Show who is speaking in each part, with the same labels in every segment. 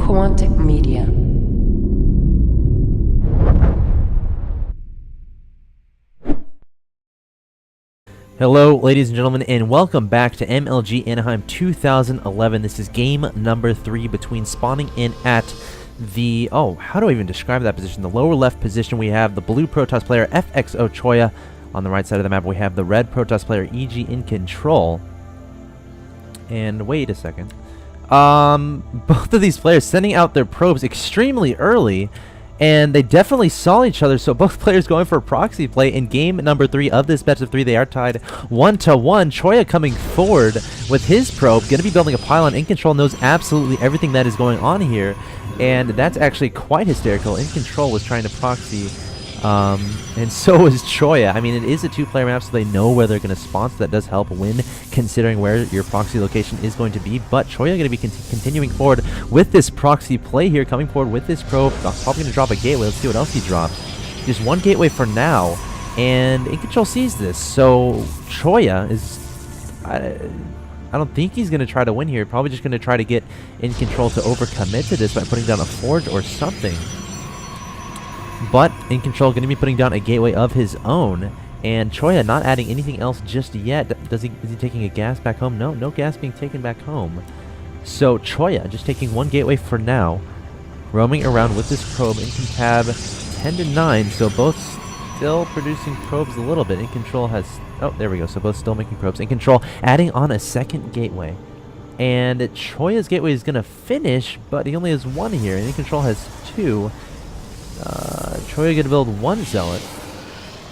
Speaker 1: Quantic Media.
Speaker 2: Hello, ladies and gentlemen, and welcome back to MLG Anaheim 2011. This is game number 3 between spawning in at the, how do I even describe that position? The lower left position, we have the blue Protoss player, FXOChoya. On the right side of the map, we have the red Protoss player, EGIncontroL. And wait a second. Both of these players sending out their probes extremely early, and they definitely saw each other, so both players going for a proxy play in game number 3 of this best of 3. They are tied 1-1. Choya coming forward with his probe, going to be building a pylon. EGIncontroL knows absolutely everything that is going on here, and that's actually quite hysterical. EGIncontroL was trying to proxy, and so was Choya. I mean, it is a 2-player map, so they know where they're going to spawn, so that does help win, considering where your proxy location is going to be. But Choya going to be continuing forward with this proxy play here, coming forward with this probe. Probably going to drop a gateway. Let's see what else he drops. Just one gateway for now, and EGIncontroL sees this, so Choya is... I don't think he's going to try to win here. Probably just going to try to get EGIncontroL to overcommit to this by putting down a forge or something. But EGIncontroL going to be putting down a gateway of his own, and Choya not adding anything else just yet. Is he taking a gas back home? No gas being taken back home. So Choya just taking one gateway for now, roaming around with this probe. EGIncontab 10-9, so both still producing probes a little bit. EGIncontroL has, there we go. So both still making probes. EGIncontroL adding on a second gateway, and Choya's gateway is going to finish, but he only has one here, and EGIncontroL has two. Choya going to build one Zealot.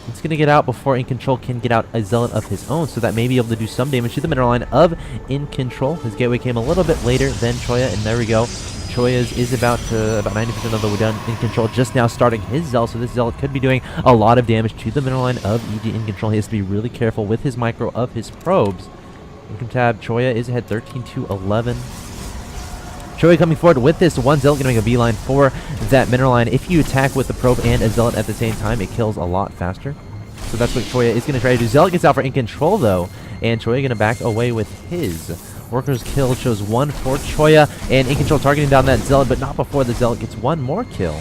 Speaker 2: It's going to get out before EGIncontroL can get out a Zealot of his own, so that may be able to do some damage to the mineral line of EGIncontroL. His gateway came a little bit later than Choya, and there we go. Choya's is about 90% of the way done. EGIncontroL just now starting his Zealot, so this Zealot could be doing a lot of damage to the mineral line of EGIncontroL. He has to be really careful with his micro of his probes. EGIncontab, Choya is ahead 13-11. Choya coming forward with this one Zealot, going to make a beeline for that mineral line. If you attack with the probe and a Zealot at the same time, it kills a lot faster. So that's what Choya is going to try to do. Zealot gets out for EGIncontroL though, and Choya going to back away with his. Worker's kill shows 1 for Choya, and EGIncontroL targeting down that Zealot, but not before the Zealot gets one more kill.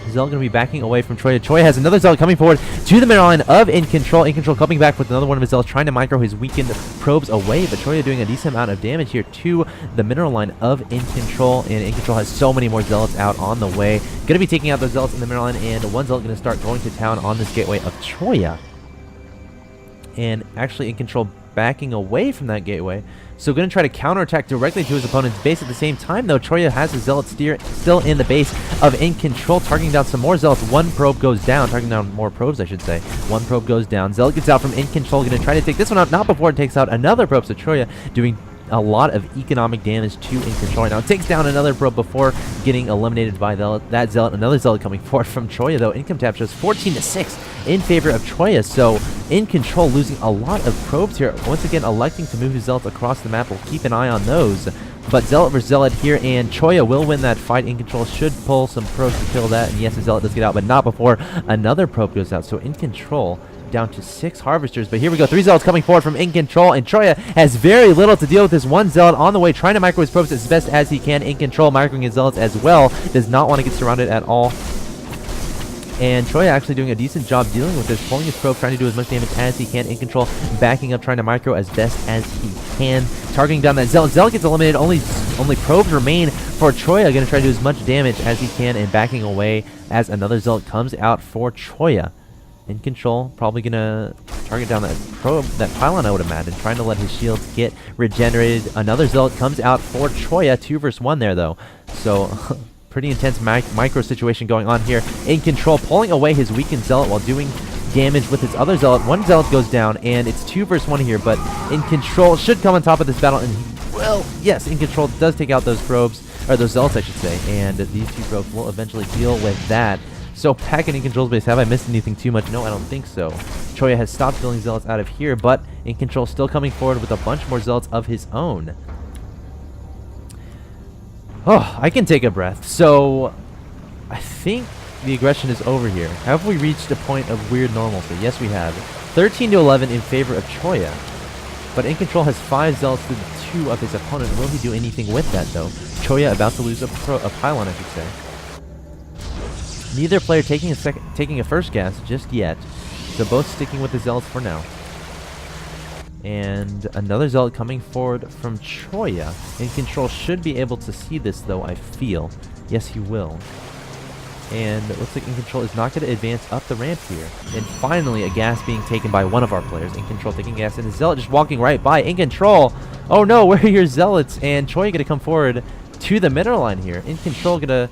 Speaker 2: Zealot going to be backing away from Choya. Choya has another Zealot coming forward to the mineral line of EGIncontroL. EGIncontroL coming back with another one of his Zealots, trying to micro his weakened probes away, but Choya doing a decent amount of damage here to the mineral line of EGIncontroL, and EGIncontroL has so many more Zealots out on the way. Going to be taking out those Zealots in the mineral line, and one Zealot going to start going to town on this gateway of Choya. And actually EGIncontroL backing away from that gateway, so going to try to counterattack directly to his opponent's base. At the same time though, Choya has his Zealot still in the base of EGIncontroL, targeting down some more Zealots. One probe goes down, targeting down more probes I should say. One probe goes down. Zealot gets out from EGIncontroL, going to try to take this one out, not before it takes out another probe, so Choya doing a lot of economic damage to EGIncontroL right now. It takes down another probe before getting eliminated by that Zealot. Another Zealot coming forward from Choya though. EGIncontab shows 14-6 in favor of Choya, so EGIncontroL losing a lot of probes here. Once again electing to move his Zealots across the map. We'll keep an eye on those. But Zealot versus Zealot here, and Choya will win that fight. EGIncontroL should pull some probes to kill that, and yes, the Zealot does get out, but not before another probe goes out. So EGIncontroL down to 6 harvesters, but here we go. 3 Zealots coming forward from EGIncontroL, and Choya has very little to deal with this one Zealot on the way, trying to micro his probes as best as he can. EGIncontroL microing his Zealots as well, does not want to get surrounded at all. And Choya actually doing a decent job dealing with this, pulling his probe, trying to do as much damage as he can. EGIncontroL backing up, trying to micro as best as he can, targeting down that Zealot. Zealot gets eliminated, only probes remain for Choya, going to try to do as much damage as he can, and backing away as another Zealot comes out for Choya. EGIncontroL probably gonna target down that probe, that pylon I would imagine, trying to let his shields get regenerated. Another Zealot comes out for Choya, 2 versus 1 there though. So pretty intense micro situation going on here. EGIncontroL pulling away his weakened Zealot while doing damage with his other Zealot. One Zealot goes down, and it's 2 versus 1 here, but EGIncontroL should come on top of this battle, and yes, EGIncontroL does take out those probes, or those Zealots I should say, and these 2 probes will eventually deal with that. So back in EGIncontrol's base, have I missed anything too much? No, I don't think so. Choya has stopped building Zealots out of here, but EGIncontrol still coming forward with a bunch more Zealots of his own. Oh, I can take a breath. So I think the aggression is over here. Have we reached a point of weird normalcy? Yes, we have. 13-11 in favor of Choya, but EGIncontrol has 5 Zealots to 2 of his opponent. Will he do anything with that, though? Choya about to lose a pylon, I should say. Neither player taking a first gas just yet, so both sticking with the Zealots for now. And another Zealot coming forward from Choya. EGIncontroL should be able to see this, though, I feel. Yes, he will. And it looks like EGIncontroL is not going to advance up the ramp here. And finally, a gas being taken by one of our players. EGIncontroL taking gas, and the Zealot just walking right by. EGIncontroL! Oh no, where are your Zealots? And Choya going to come forward to the middle line here. EGIncontroL going to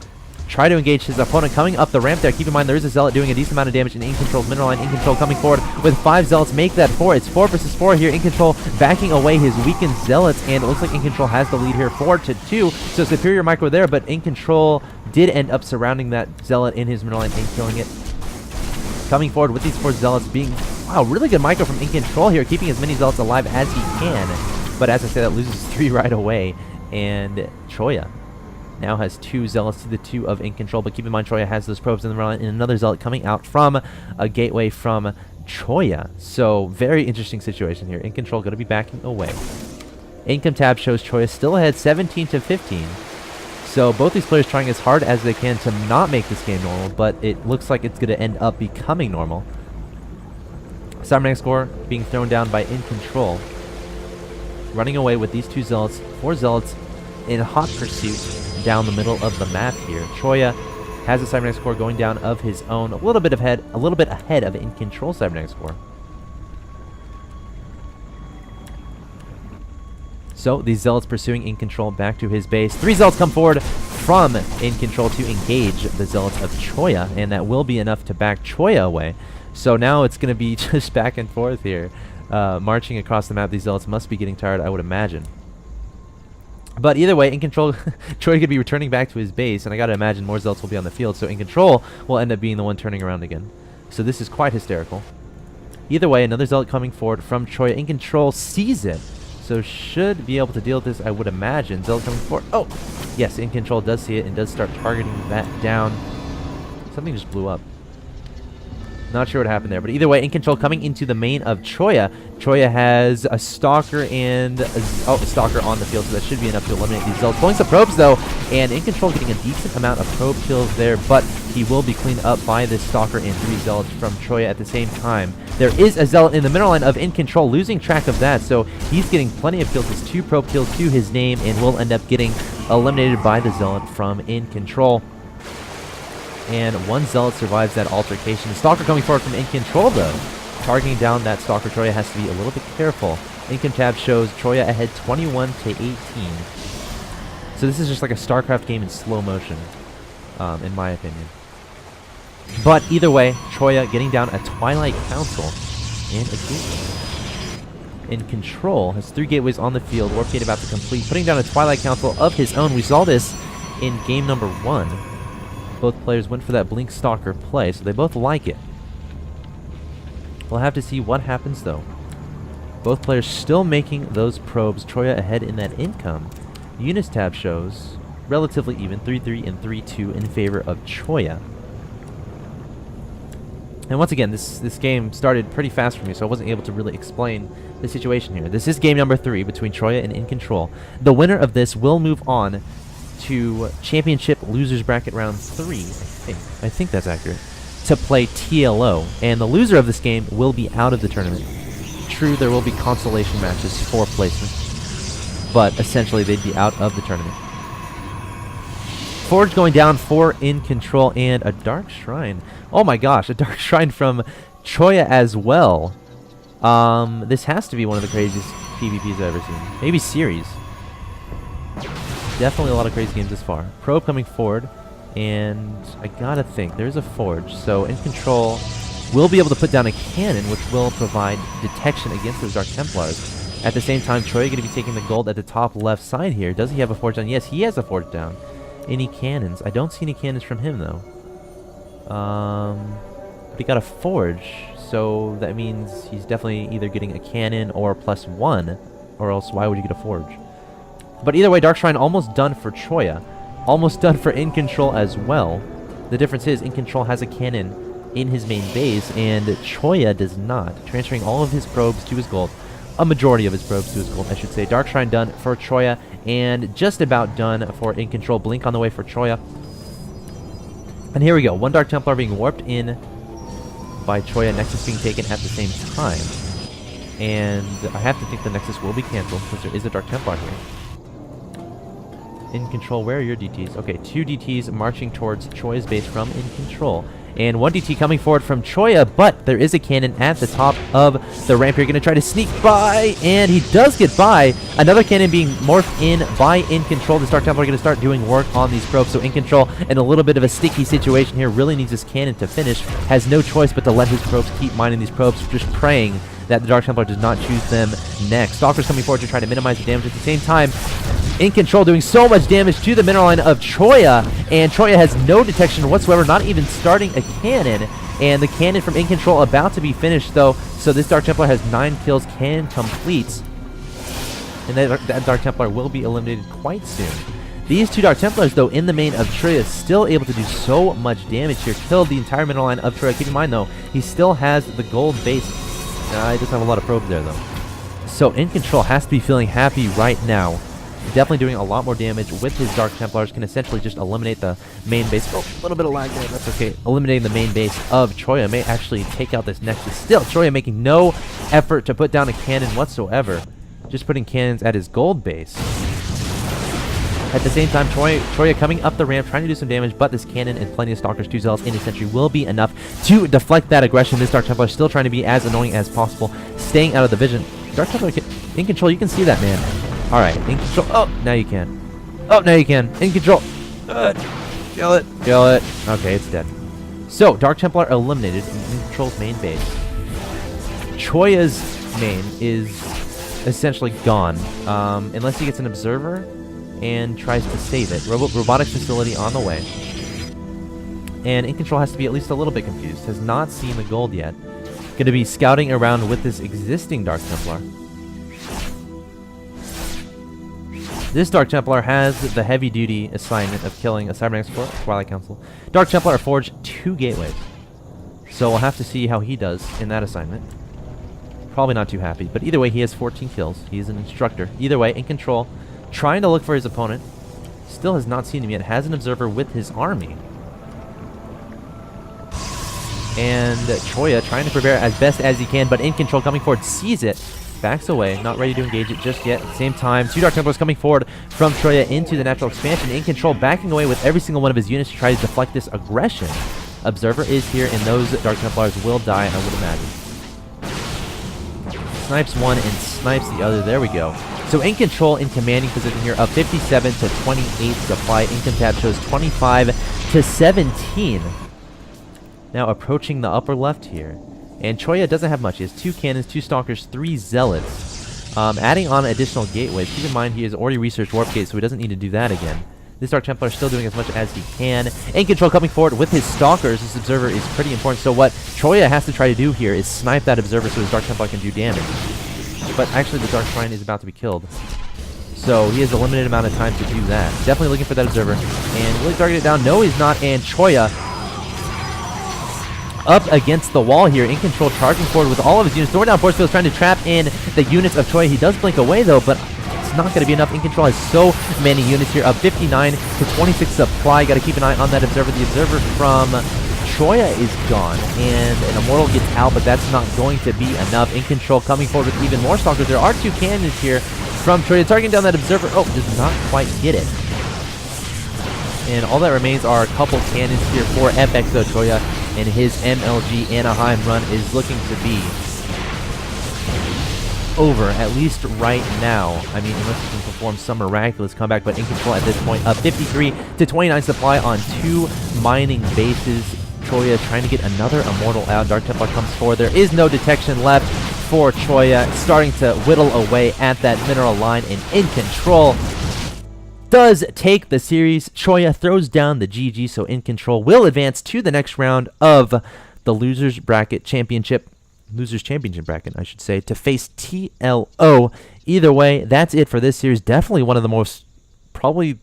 Speaker 2: try to engage his opponent coming up the ramp there. Keep in mind, there is a Zealot doing a decent amount of damage in EGIncontrol's middle line. EGIncontroL coming forward with 5 Zealots. Make that 4. It's 4 versus 4 here. EGIncontroL backing away his weakened Zealots, and it looks like EGIncontrol has the lead here 4-2. So superior micro there, but EGIncontrol did end up surrounding that Zealot in his middle line and killing it. Coming forward with these 4 Zealots being, wow, really good micro from EGIncontrol here, keeping as many Zealots alive as he can. But as I say, that loses 3 right away, and Choya now has 2 Zealots to the 2 of EGIncontroL, but keep in mind Choya has those probes in the middle line, and another Zealot coming out from a gateway from Choya. So very interesting situation here. EGIncontroL going to be backing away. Income tab shows Choya still ahead 17-15. So both these players trying as hard as they can to not make this game normal, but it looks like it's going to end up becoming normal. Cybernetic score being thrown down by EGIncontroL. Running away with these 2 Zealots, 4 Zealots in hot pursuit down the middle of the map here. Choya has a cybernetic score going down of his own, a little bit ahead of EGIncontrol cybernetic score. So these Zealots pursuing EGIncontrol back to his base. 3 Zealots come forward from EGIncontrol to engage the Zealots of Choya, and that will be enough to back Choya away. So now it's going to be just back and forth here, marching across the map. These Zealots must be getting tired, I would imagine. But either way, EGIncontrol, Choya could be returning back to his base, and I gotta imagine more Zealots will be on the field, so EGIncontrol will end up being the one turning around again. So this is quite hysterical. Either way, another Zealot coming forward from Choya. EGIncontrol sees it, so should be able to deal with this, I would imagine. Zealot coming forward. Oh! Yes, EGIncontrol does see it and does start targeting that down. Something just blew up. Not sure what happened there, but either way, EGIncontrol coming into the main of Choya. Choya has a Stalker and a Stalker on the field, so that should be enough to eliminate these Zealots. Pulling some probes, though, and EGIncontrol getting a decent amount of probe kills there, but he will be cleaned up by this Stalker and 3 Zealots from Choya at the same time. There is a Zealot in the middle line of EGIncontrol, losing track of that, so he's getting plenty of kills. It's 2 probe kills to his name, and will end up getting eliminated by the Zealot from EGIncontrol. And 1 Zealot survives that altercation. The Stalker coming forward from EGIncontrol, though. Targeting down that Stalker, Choya has to be a little bit careful. Income tab shows Choya ahead 21-18. So this is just like a StarCraft game in slow motion, in my opinion. But either way, Choya getting down a Twilight Council and a gateway. EGIncontrol has 3 gateways on the field. Warp gate about to complete, putting down a Twilight Council of his own. We saw this in game number 1. Both players went for that Blink Stalker play, so they both like it. We'll have to see what happens, though. Both players still making those probes. Choya ahead in that income. Units tab shows relatively even, 3-3 and 3-2 in favor of Choya. And once again, this game started pretty fast for me, so I wasn't able to really explain the situation here. This is game number 3 between Choya and EGIncontrol. The winner of this will move on to Championship Losers Bracket Round 3, I think that's accurate, to play TLO. And the loser of this game will be out of the tournament. True, there will be consolation matches for placement, but essentially they'd be out of the tournament. Forge going down for EGIncontrol, and a Dark Shrine. Oh my gosh, a Dark Shrine from Choya as well. This has to be one of the craziest PvPs I've ever seen. Maybe series. Definitely a lot of crazy games this far. Probe coming forward, and I gotta think, there's a Forge, so EGIncontrol will be able to put down a cannon, which will provide detection against those Dark Templars. At the same time, Choya going to be taking the gold at the top left side here. Does he have a Forge down? Yes, he has a Forge down. Any cannons? I don't see any cannons from him, though. But he got a Forge, so that means he's definitely either getting a cannon or +1, or else why would you get a Forge? But either way, Dark Shrine almost done for Choya. Almost done for EGIncontrol as well. The difference is EGIncontrol has a cannon in his main base, and Choya does not. Transferring all of his probes to his gold. a majority of his probes to his gold, I should say. Dark Shrine done for Choya, and just about done for EGIncontroL. Blink on the way for Choya. And here we go. One Dark Templar being warped in by Choya. Nexus being taken at the same time. And I have to think the Nexus will be cancelled because there is a Dark Templar here. EGIncontroL, where are your DTs? Okay, 2 DTs marching towards Choya's base from EGIncontroL. And 1 DT coming forward from Choya, but there is a cannon at the top of the ramp here. Going to try to sneak by, and he does get by. Another cannon being morphed in by EGIncontroL. The Dark Templar going to start doing work on these probes. So EGIncontroL, in a little bit of a sticky situation here, really needs this cannon to finish. Has no choice but to let his probes keep mining these probes, just praying that the Dark Templar does not choose them next. Stalker's coming forward to try to minimize the damage. At the same time, EGIncontroL doing so much damage to the mineral line of Choya, and Choya has no detection whatsoever, not even starting a cannon. And the cannon from EGIncontroL about to be finished, though, so this Dark Templar has 9 kills, cannon complete. And that Dark Templar will be eliminated quite soon. These 2 Dark Templars, though, in the main of Choya, still able to do so much damage here. Killed the entire mineral line of Choya. Keep in mind, though, he still has the gold base. He doesn't have a lot of probes there, though. So EGIncontroL has to be feeling happy right now. Definitely doing a lot more damage with his Dark Templars. Can essentially just eliminate the main base. Oh, a little bit of lag there. That's okay. Eliminating the main base of Choya may actually take out this Nexus. Still, Choya making no effort to put down a cannon whatsoever. Just putting cannons at his gold base. At the same time, Choya coming up the ramp, trying to do some damage, but this cannon and plenty of Stalkers, 2 Zealots in his sentry will be enough to deflect that aggression. This Dark Templar is still trying to be as annoying as possible, staying out of the vision. Dark Templar, EGIncontroL, you can see that, man. Alright, EGIncontroL. Oh, now you can. Oh, now you can. EGIncontroL. Kill it. Kill it. Okay, it's dead. So, Dark Templar eliminated in EGIncontrol's main base. Choya's main is essentially gone. Unless he gets an observer and tries to save it. Robotics facility on the way. And EGIncontroL has to be at least a little bit confused. Has not seen the gold yet. Going to be scouting around with this existing Dark Templar. This Dark Templar has the heavy-duty assignment of killing a Cybernetics Twilight Council. Dark Templar are forged 2 gateways. So we'll have to see how he does in that assignment. Probably not too happy, but either way, he has 14 kills. He's an instructor. Either way, EGIncontroL trying to look for his opponent. Still has not seen him yet. Has an observer with his army. And Choya trying to prepare as best as he can, but EGIncontroL coming forward, sees it, backs away, not ready to engage it just yet. At the same time, 2 Dark Templars coming forward from Choya into the natural expansion. EGIncontroL backing away with every single one of his units to try to deflect this aggression. Observer is here, and those Dark Templars will die, I would imagine. Snipes one and snipes the other. There we go. So EGIncontroL in commanding position here of 57 to 28 supply. Income tab shows 25 to 17. Now approaching the upper left here. And Choya doesn't have much. He has 2 cannons, 2 Stalkers, 3 Zealots. Adding on additional gateways. Keep in mind he has already researched Warp Gate, so he doesn't need to do that again. This Dark Templar is still doing as much as he can. EGIncontroL coming forward with his Stalkers. This Observer is pretty important. So what Choya has to try to do here is snipe that Observer so his Dark Templar can do damage. But actually the Dark Shrine is about to be killed. So he has a limited amount of time to do that. Definitely looking for that Observer. And will he target it down? No, he's not. And Choya up against the wall here. EGIncontroL charging forward with all of his units. Throwing down force fields, trying to trap in the units of Choya. He does blink away though, but it's not going to be enough. EGIncontroL has so many units here, up 59 to 26 supply. Got to keep an eye on that Observer. The Observer from Choya is gone, and an Immortal gets out, but that's not going to be enough. EGIncontroL coming forward with even more Stalkers. There are 2 cannons here from Choya, targeting down that Observer. Oh, does not quite get it. And all that remains are a couple cannons here for FXOChoya, and his MLG Anaheim run is looking to be over, at least right now. I mean, unless he can perform some miraculous comeback, but EGIncontroL at this point up 53 to 29 supply on 2 mining bases. Choya trying to get another Immortal out. Dark Templar comes forward. There is no detection left for Choya, starting to whittle away at that mineral line, and EGIncontroL does take the series. Choya throws down the GG, so EGIncontroL will advance to the next round of the Losers Championship bracket, I should say, to face TLO. Either way, that's it for this series. Definitely one of the most, probably,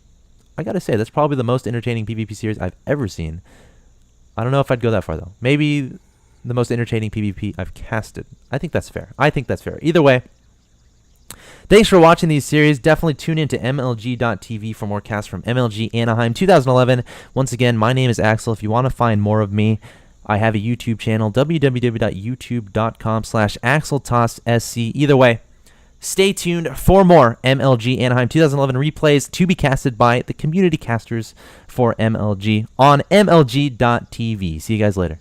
Speaker 2: I gotta say, that's probably the most entertaining PvP series I've ever seen. I don't know if I'd go that far, though. Maybe the most entertaining PvP I've casted. I think that's fair. Either way, Thanks for watching these series. Definitely tune in to MLG.tv for more casts from MLG Anaheim 2011. Once again, my name is Axel. If you want to find more of me, I have a YouTube channel, www.youtube.com/AxeltossSC. Either way, stay tuned for more MLG Anaheim 2011 replays to be casted by the community casters for MLG on MLG.tv. See you guys later.